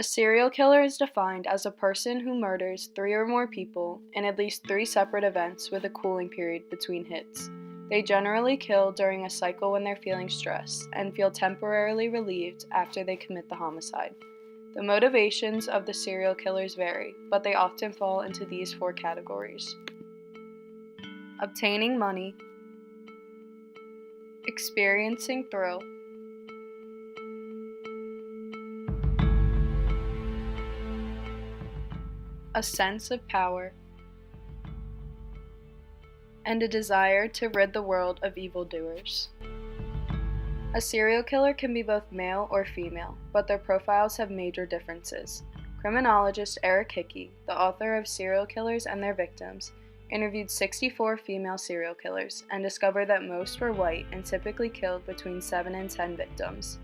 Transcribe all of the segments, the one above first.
A serial killer is defined as a person who murders 3 or more people in at least 3 separate events with a cooling period between hits. They generally kill during a cycle when they're feeling stressed and feel temporarily relieved after they commit the homicide. The motivations of the serial killers vary, but they often fall into these 4 categories: obtaining money, experiencing thrill, a sense of power, and a desire to rid the world of evildoers. A serial killer can be both male or female, but their profiles have major differences. Criminologist Eric Hickey, the author of Serial Killers and Their Victims, interviewed 64 female serial killers and discovered that most were white and typically killed between 7 and 10 victims.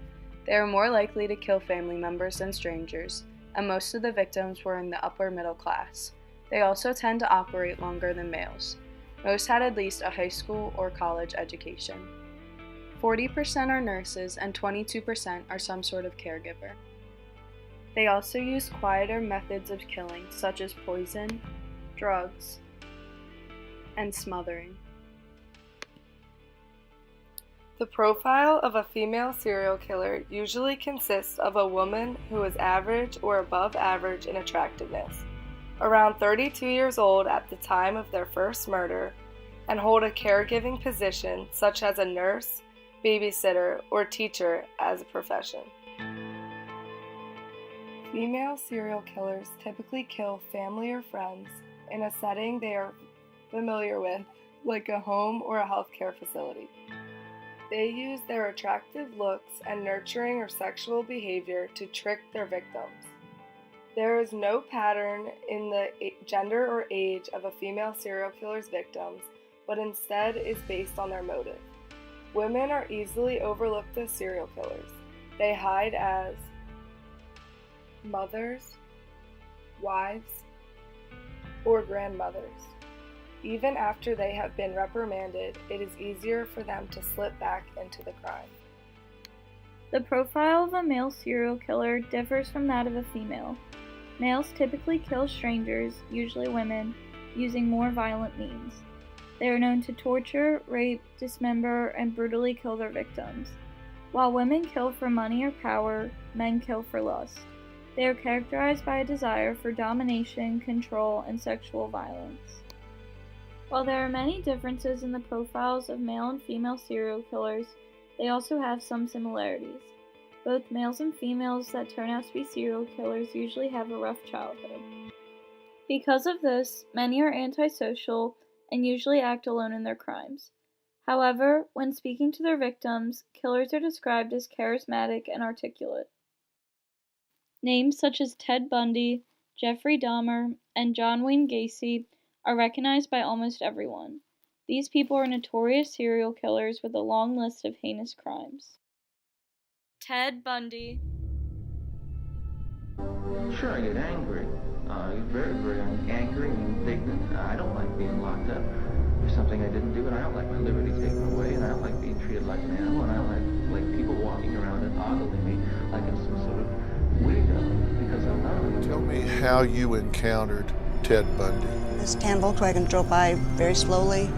They are more likely to kill family members than strangers, and most of the victims were in the upper middle class. They also tend to operate longer than males. Most had at least a high school or college education. 40% are nurses and 22% are some sort of caregiver. They also use quieter methods of killing, such as poison, drugs, and smothering. The profile of a female serial killer usually consists of a woman who is average or above average in attractiveness, around 32 years old at the time of their first murder, and hold a caregiving position such as a nurse, babysitter, or teacher as a profession. Female serial killers typically kill family or friends in a setting they are familiar with, like a home or a healthcare facility. They use their attractive looks and nurturing or sexual behavior to trick their victims. There is no pattern in the gender or age of a female serial killer's victims, but instead is based on their motive. Women are easily overlooked as serial killers. They hide as mothers, wives, or grandmothers. Even after they have been reprimanded, it is easier for them to slip back into the crime. The profile of a male serial killer differs from that of a female. Males typically kill strangers, usually women, using more violent means. They are known to torture, rape, dismember, and brutally kill their victims. While women kill for money or power, men kill for lust. They are characterized by a desire for domination, control, and sexual violence. While there are many differences in the profiles of male and female serial killers, they also have some similarities. Both males and females that turn out to be serial killers usually have a rough childhood. Because of this, many are antisocial and usually act alone in their crimes. However, when speaking to their victims, killers are described as charismatic and articulate. Names such as Ted Bundy, Jeffrey Dahmer, and John Wayne Gacy are recognized by almost everyone. These people are notorious serial killers with a long list of heinous crimes. Ted Bundy. Sure, I get angry. I get very, very angry and indignant. I don't like being locked up for something I didn't do, and I don't like my liberty taken away, and I don't like being treated like an animal, and I don't like people walking around and ogling me like I'm some sort of weirdo, because I'm not. Tell me how you encountered Ted Bundy. This tan Volkswagen drove by very slowly.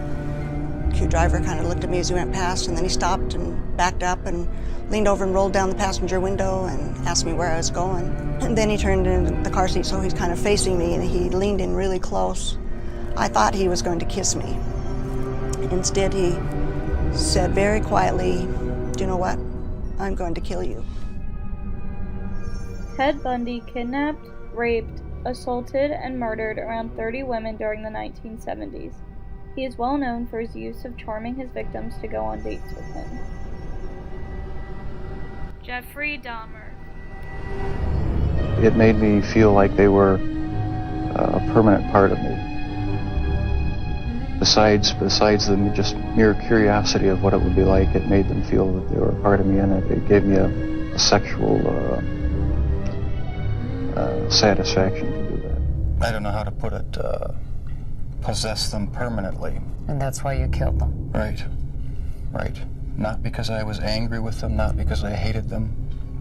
The driver kind of looked at me as he went past, and then he stopped and backed up and leaned over and rolled down the passenger window and asked me where I was going. And then he turned in the car seat, so he's kind of facing me, and he leaned in really close. I thought he was going to kiss me. Instead, he said very quietly, "Do you know what? I'm going to kill you." Ted Bundy kidnapped, raped, assaulted, and murdered around 30 women during the 1970s. He is well known for his use of charming his victims to go on dates with him. Jeffrey Dahmer. It made me feel like they were a permanent part of me. Besides the just mere curiosity of what it would be like, it made them feel that they were a part of me, and it gave me a sexual satisfaction to do that. I don't know how to put it. Possess them permanently. And that's why you killed them? Right. Not because I was angry with them, not because I hated them,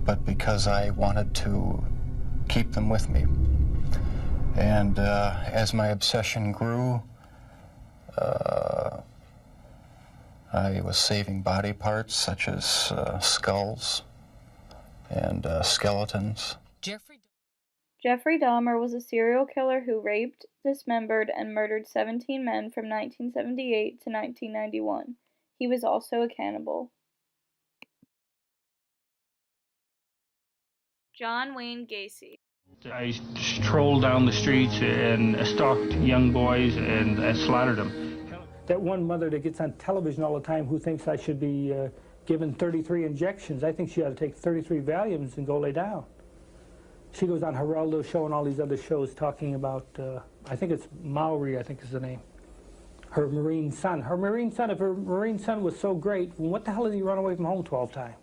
but because I wanted to keep them with me. And as my obsession grew, I was saving body parts such as skulls and skeletons. Jeffrey Dahmer was a serial killer who raped, dismembered, and murdered 17 men from 1978 to 1991. He was also a cannibal. John Wayne Gacy. I strolled down the streets and stalked young boys and slaughtered them. That one mother that gets on television all the time who thinks I should be given 33 injections, I think she ought to take 33 Valiums and go lay down. She goes on Geraldo show and all these other shows talking about, I think it's Maori, I think is the name, her Marine son. Her Marine son, if her Marine son was so great, what the hell did he run away from home 12 times?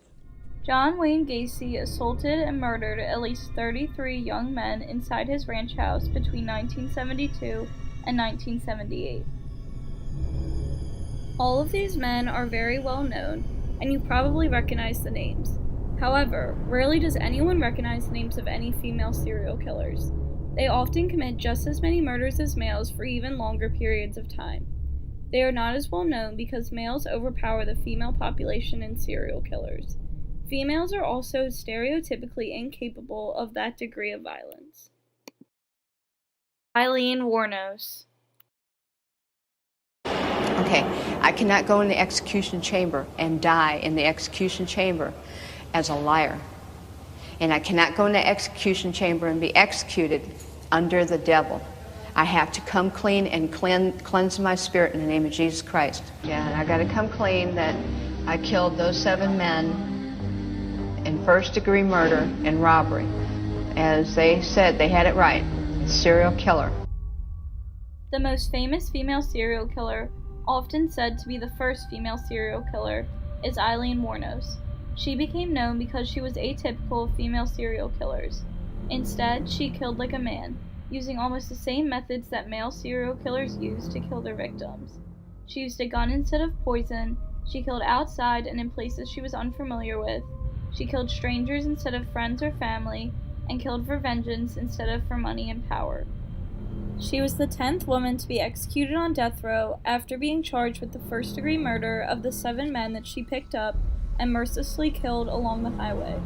John Wayne Gacy assaulted and murdered at least 33 young men inside his ranch house between 1972 and 1978. All of these men are very well known, and you probably recognize the names. However, rarely does anyone recognize the names of any female serial killers. They often commit just as many murders as males for even longer periods of time. They are not as well known because males overpower the female population in serial killers. Females are also stereotypically incapable of that degree of violence. Eileen Wuornos. Okay, I cannot go in the execution chamber and die in the execution chamber as a liar. And I cannot go in the execution chamber and be executed under the devil. I have to come clean and cleanse my spirit in the name of Jesus Christ. Yeah, and I got to come clean that I killed those 7 men in first-degree murder and robbery. As they said, they had it right. Serial killer. The most famous female serial killer, often said to be the first female serial killer, is Eileen Wuornos. She became known because she was atypical of female serial killers. Instead, she killed like a man, using almost the same methods that male serial killers use to kill their victims. She used a gun instead of poison, she killed outside and in places she was unfamiliar with, she killed strangers instead of friends or family, and killed for vengeance instead of for money and power. She was the 10th woman to be executed on death row after being charged with the first-degree murder of the 7 men that she picked up and mercilessly killed along the highway.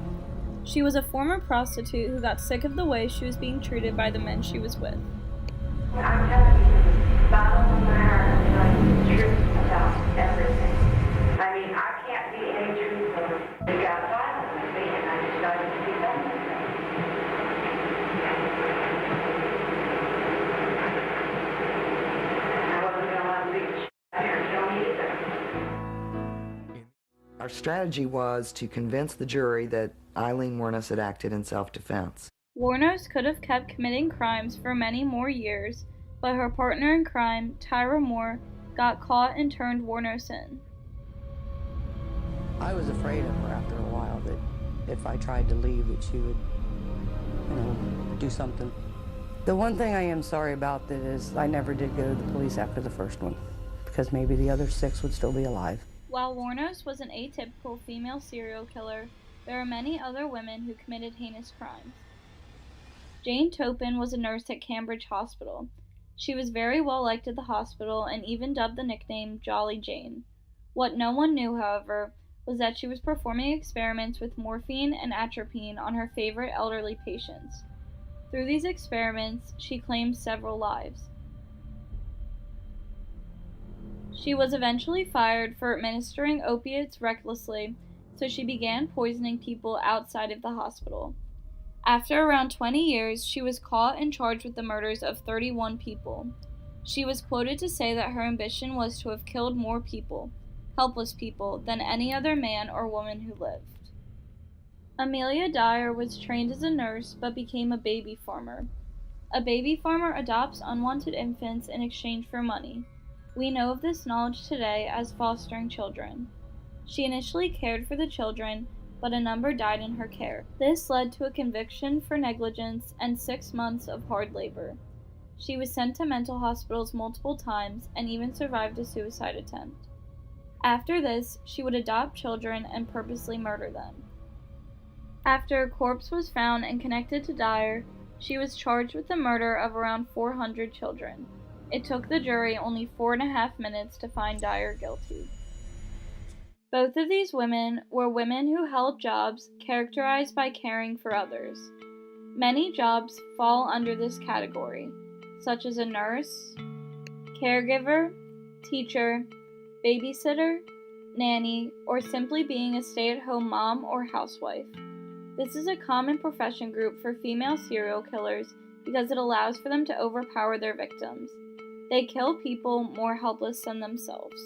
She was a former prostitute who got sick of the way she was being treated by the men she was with. I'm telling you, bottom of my heart, I'm telling you the truth about everything. I mean, I can't be any truthful. They got violent with me, and I decided to be done with it. I wasn't going to let them leave the here and kill me either. Our strategy was to convince the jury that Eileen Wuornos had acted in self-defense. Wuornos could have kept committing crimes for many more years, but her partner in crime, Tyra Moore, got caught and turned Wuornos in. I was afraid of her after a while, that if I tried to leave, that she would, do something. The one thing I am sorry about that is I never did go to the police after the first one, because maybe the other 6 would still be alive. While Wuornos was an atypical female serial killer, there are many other women who committed heinous crimes. Jane Topin was a nurse at Cambridge Hospital. She was very well liked at the hospital and even dubbed the nickname Jolly Jane. What no one knew, however, was that she was performing experiments with morphine and atropine on her favorite elderly patients. Through these experiments, she claimed several lives. She was eventually fired for administering opiates recklessly, so she began poisoning people outside of the hospital. After around 20 years, she was caught and charged with the murders of 31 people. She was quoted to say that her ambition was to have killed more people, helpless people, than any other man or woman who lived. Amelia Dyer was trained as a nurse but became a baby farmer. A baby farmer adopts unwanted infants in exchange for money. We know of this knowledge today as fostering children. She initially cared for the children, but a number died in her care. This led to a conviction for negligence and 6 months of hard labor. She was sent to mental hospitals multiple times and even survived a suicide attempt. After this, she would adopt children and purposely murder them. After a corpse was found and connected to Dyer, she was charged with the murder of around 400 children. It took the jury only 4.5 minutes to find Dyer guilty. Both of these women were women who held jobs characterized by caring for others. Many jobs fall under this category, such as a nurse, caregiver, teacher, babysitter, nanny, or simply being a stay-at-home mom or housewife. This is a common profession group for female serial killers because it allows for them to overpower their victims. They kill people more helpless than themselves.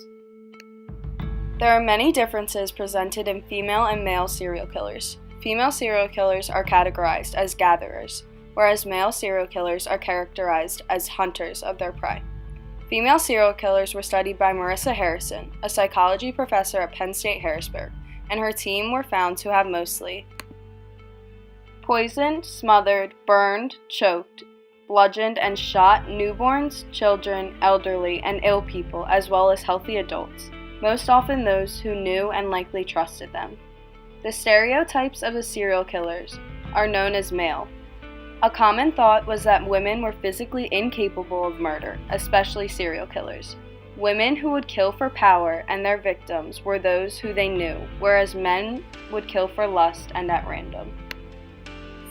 There are many differences presented in female and male serial killers. Female serial killers are categorized as gatherers, whereas male serial killers are characterized as hunters of their prey. Female serial killers were studied by Marissa Harrison, a psychology professor at Penn State Harrisburg, and her team were found to have mostly poisoned, smothered, burned, choked, bludgeoned, and shot newborns, children, elderly, and ill people, as well as healthy adults, most often those who knew and likely trusted them. The stereotypes of the serial killers are known as male. A common thought was that women were physically incapable of murder, especially serial killers. Women who would kill for power and their victims were those who they knew, whereas men would kill for lust and at random.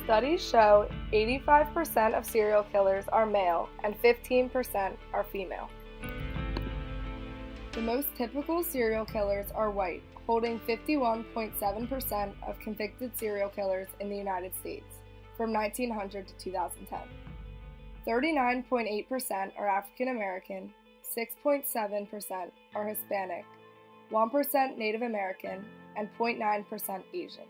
Studies show 85% of serial killers are male and 15% are female. The most typical serial killers are white, holding 51.7% of convicted serial killers in the United States from 1900 to 2010. 39.8% are African American, 6.7% are Hispanic, 1% Native American, and 0.9% Asian.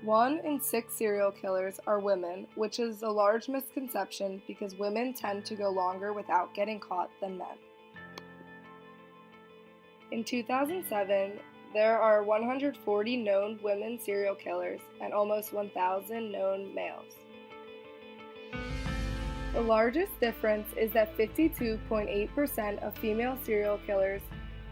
1 in 6 serial killers are women, which is a large misconception because women tend to go longer without getting caught than men. In 2007, there are 140 known women serial killers and almost 1,000 known males. The largest difference is that 52.8% of female serial killers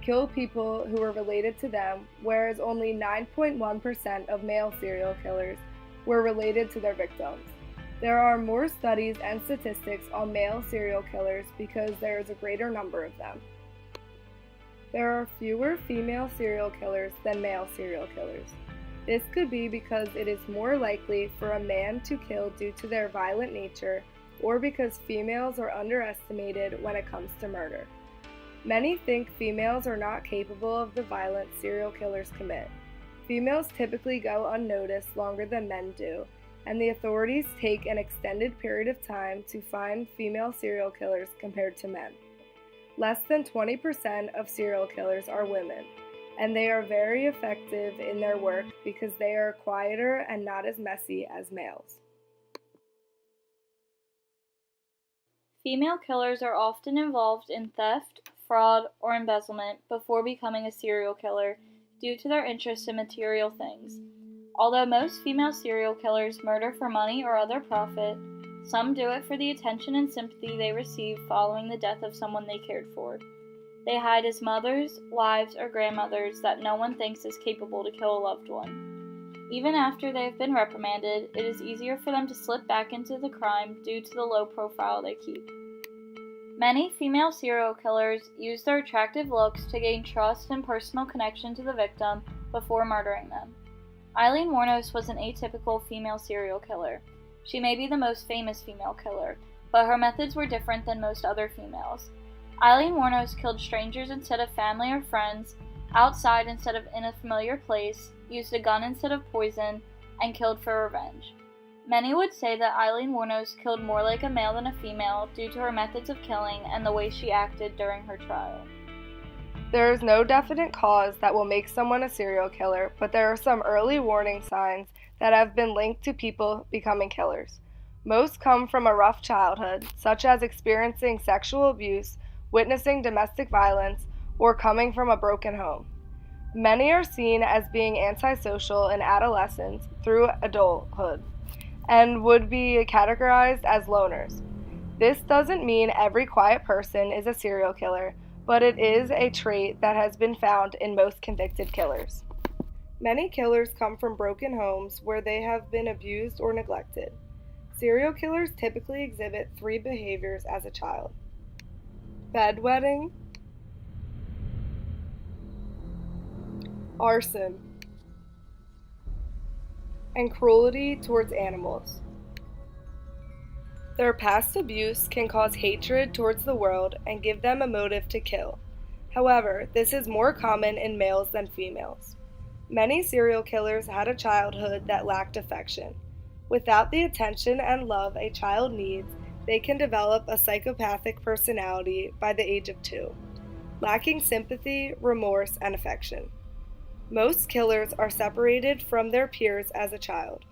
kill people who were related to them, whereas only 9.1% of male serial killers were related to their victims. There are more studies and statistics on male serial killers because there is a greater number of them. There are fewer female serial killers than male serial killers. This could be because it is more likely for a man to kill due to their violent nature or because females are underestimated when it comes to murder. Many think females are not capable of the violence serial killers commit. Females typically go unnoticed longer than men do, and the authorities take an extended period of time to find female serial killers compared to men. Less than 20% of serial killers are women, and they are very effective in their work because they are quieter and not as messy as males. Female killers are often involved in theft, fraud, or embezzlement before becoming a serial killer due to their interest in material things. Although most female serial killers murder for money or other profit, some do it for the attention and sympathy they receive following the death of someone they cared for. They hide as mothers, wives, or grandmothers that no one thinks is capable to kill a loved one. Even after they have been reprimanded, it is easier for them to slip back into the crime due to the low profile they keep. Many female serial killers use their attractive looks to gain trust and personal connection to the victim before murdering them. Aileen Wuornos was an atypical female serial killer. She may be the most famous female killer, but her methods were different than most other females. Aileen Wuornos killed strangers instead of family or friends, outside instead of in a familiar place, used a gun instead of poison, and killed for revenge. Many would say that Aileen Wuornos killed more like a male than a female due to her methods of killing and the way she acted during her trial. There is no definite cause that will make someone a serial killer, but there are some early warning signs that have been linked to people becoming killers. Most come from a rough childhood, such as experiencing sexual abuse, witnessing domestic violence, or coming from a broken home. Many are seen as being antisocial in adolescence through adulthood, and would be categorized as loners. This doesn't mean every quiet person is a serial killer, but it is a trait that has been found in most convicted killers. Many killers come from broken homes where they have been abused or neglected. Serial killers typically exhibit 3 behaviors as a child: bedwetting, arson, and cruelty towards animals. Their past abuse can cause hatred towards the world and give them a motive to kill. However, this is more common in males than females. Many serial killers had a childhood that lacked affection. Without the attention and love a child needs, they can develop a psychopathic personality by the age of 2, lacking sympathy, remorse, and affection. Most killers are separated from their peers as a child.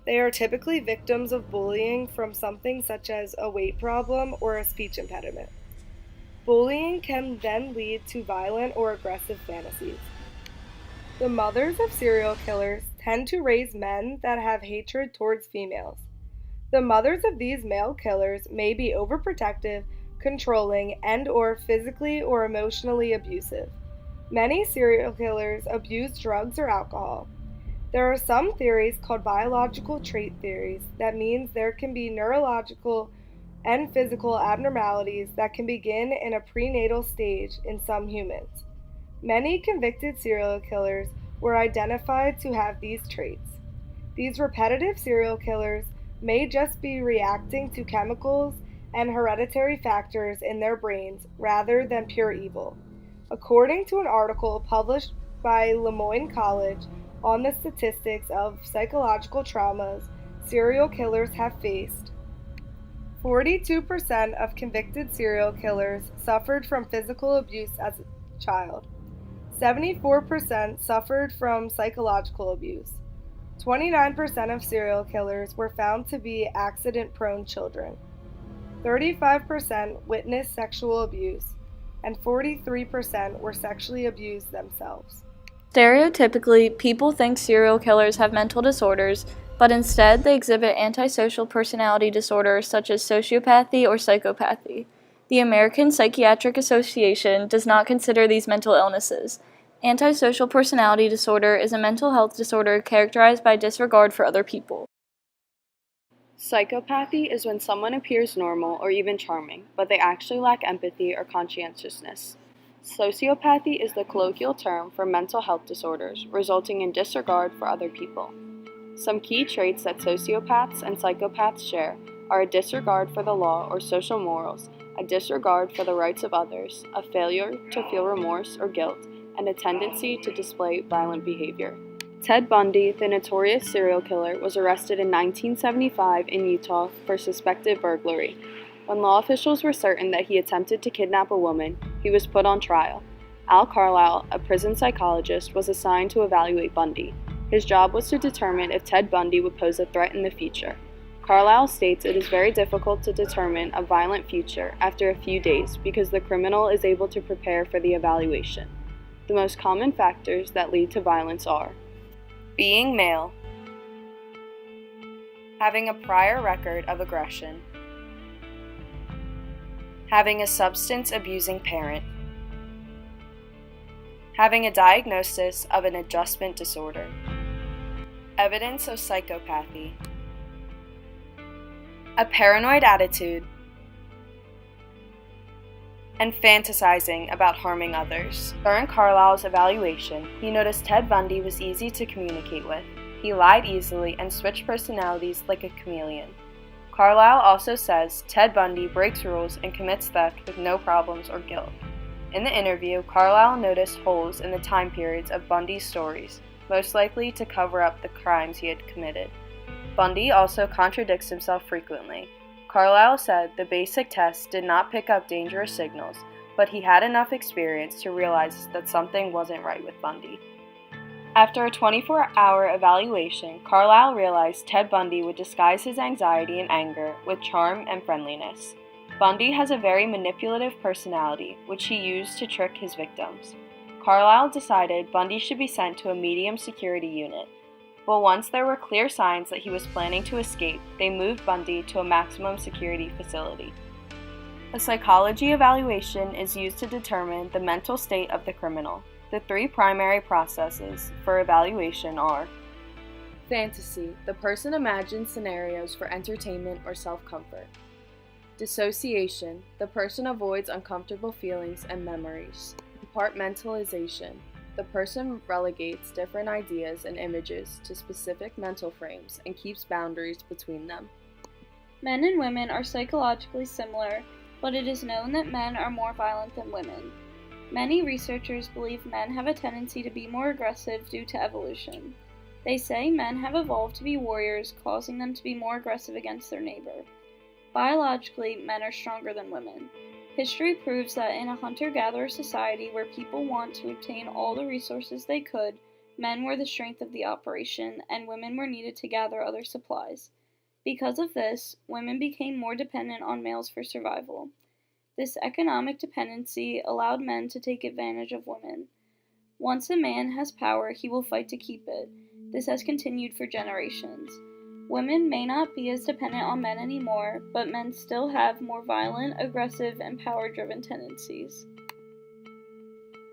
They are typically victims of bullying from something such as a weight problem or a speech impediment. Bullying can then lead to violent or aggressive fantasies. The mothers of serial killers tend to raise men that have hatred towards females. The mothers of these male killers may be overprotective, controlling, and/or physically or emotionally abusive. Many serial killers abuse drugs or alcohol. There are some theories called biological trait theories that means there can be neurological and physical abnormalities that can begin in a prenatal stage in some humans. Many convicted serial killers were identified to have these traits. These repetitive serial killers may just be reacting to chemicals and hereditary factors in their brains rather than pure evil. According to an article published by Lemoyne College on the statistics of psychological traumas serial killers have faced, 42% of convicted serial killers suffered from physical abuse as a child. 74% suffered from psychological abuse. 29% of serial killers were found to be accident-prone children. 35% witnessed sexual abuse, and 43% were sexually abused themselves. Stereotypically, people think serial killers have mental disorders, but instead they exhibit antisocial personality disorders such as sociopathy or psychopathy. The American Psychiatric Association does not consider these mental illnesses. Antisocial personality disorder is a mental health disorder characterized by disregard for other people. Psychopathy is when someone appears normal or even charming, but they actually lack empathy or conscientiousness. Sociopathy is the colloquial term for mental health disorders, resulting in disregard for other people. Some key traits that sociopaths and psychopaths share are a disregard for the law or social morals, a disregard for the rights of others, a failure to feel remorse or guilt, and a tendency to display violent behavior. Ted Bundy, the notorious serial killer, was arrested in 1975 in Utah for suspected burglary. When law officials were certain that he attempted to kidnap a woman, he was put on trial. Al Carlisle, a prison psychologist, was assigned to evaluate Bundy. His job was to determine if Ted Bundy would pose a threat in the future. Carlisle states it is very difficult to determine a violent future after a few days because the criminal is able to prepare for the evaluation. The most common factors that lead to violence are being male, having a prior record of aggression, having a substance abusing parent, having a diagnosis of an adjustment disorder, evidence of psychopathy, a paranoid attitude, and fantasizing about harming others. During Carlisle's evaluation, he noticed Ted Bundy was easy to communicate with. He lied easily and switched personalities like a chameleon. Carlisle also says Ted Bundy breaks rules and commits theft with no problems or guilt. In the interview, Carlisle noticed holes in the time periods of Bundy's stories, most likely to cover up the crimes he had committed. Bundy also contradicts himself frequently. Carlisle said the basic test did not pick up dangerous signals, but he had enough experience to realize that something wasn't right with Bundy. After a 24-hour evaluation, Carlisle realized Ted Bundy would disguise his anxiety and anger with charm and friendliness. Bundy has a very manipulative personality, which he used to trick his victims. Carlisle decided Bundy should be sent to a medium security unit. But once there were clear signs that he was planning to escape, they moved Bundy to a maximum security facility. A psychology evaluation is used to determine the mental state of the criminal. The three primary processes for evaluation are: fantasy, the person imagines scenarios for entertainment or self-comfort. Dissociation, the person avoids uncomfortable feelings and memories. Compartmentalization, the person relegates different ideas and images to specific mental frames and keeps boundaries between them. Men and women are psychologically similar, but it is known that men are more violent than women. Many researchers believe men have a tendency to be more aggressive due to evolution. They say men have evolved to be warriors, causing them to be more aggressive against their neighbor. Biologically, men are stronger than women. History proves that in a hunter-gatherer society where people want to obtain all the resources they could, men were the strength of the operation, and women were needed to gather other supplies. Because of this, women became more dependent on males for survival. This economic dependency allowed men to take advantage of women. Once a man has power, he will fight to keep it. This has continued for generations. Women may not be as dependent on men anymore, but men still have more violent, aggressive, and power-driven tendencies.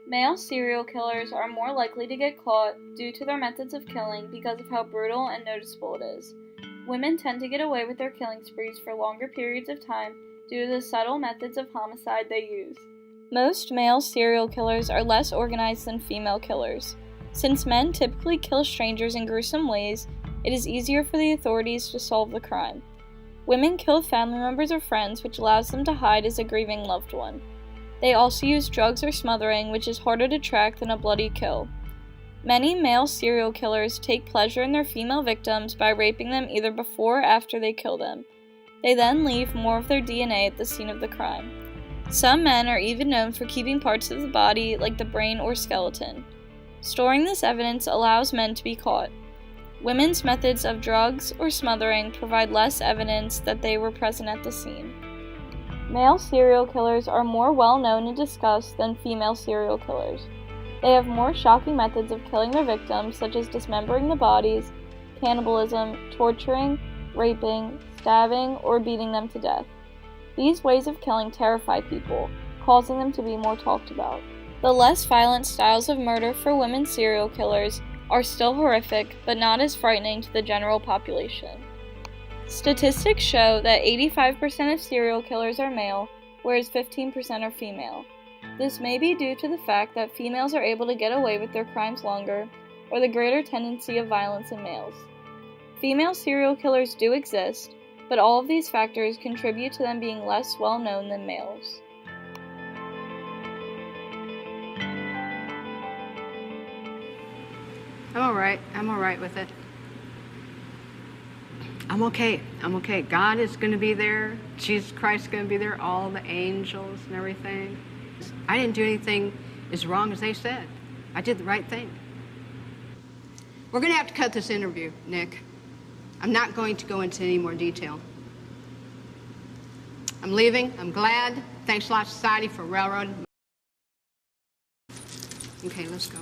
Male serial killers are more likely to get caught due to their methods of killing because of how brutal and noticeable it is. Women tend to get away with their killing sprees for longer periods of time due to the subtle methods of homicide they use. Most male serial killers are less organized than female killers. Since men typically kill strangers in gruesome ways, it is easier for the authorities to solve the crime. Women kill family members or friends, which allows them to hide as a grieving loved one. They also use drugs or smothering, which is harder to track than a bloody kill. Many male serial killers take pleasure in their female victims by raping them either before or after they kill them. They then leave more of their DNA at the scene of the crime. Some men are even known for keeping parts of the body, like the brain or skeleton. Storing this evidence allows men to be caught. Women's methods of drugs or smothering provide less evidence that they were present at the scene. Male serial killers are more well known and discussed than female serial killers. They have more shocking methods of killing their victims, such as dismembering the bodies, cannibalism, torturing, raping, stabbing, or beating them to death. These ways of killing terrify people, causing them to be more talked about. The less violent styles of murder for women serial killers are still horrific, but not as frightening to the general population. Statistics show that 85% of serial killers are male, whereas 15% are female. This may be due to the fact that females are able to get away with their crimes longer, or the greater tendency of violence in males. Female serial killers do exist, but all of these factors contribute to them being less well known than males. I'm all right with it. I'm okay. God is going to be there. Jesus Christ is going to be there. All the angels and everything. I didn't do anything as wrong as they said. I did the right thing. We're going to have to cut this interview, Nick. I'm not going to go into any more detail. I'm leaving. I'm glad. Thanks a lot, Society, for railroading. Okay, let's go.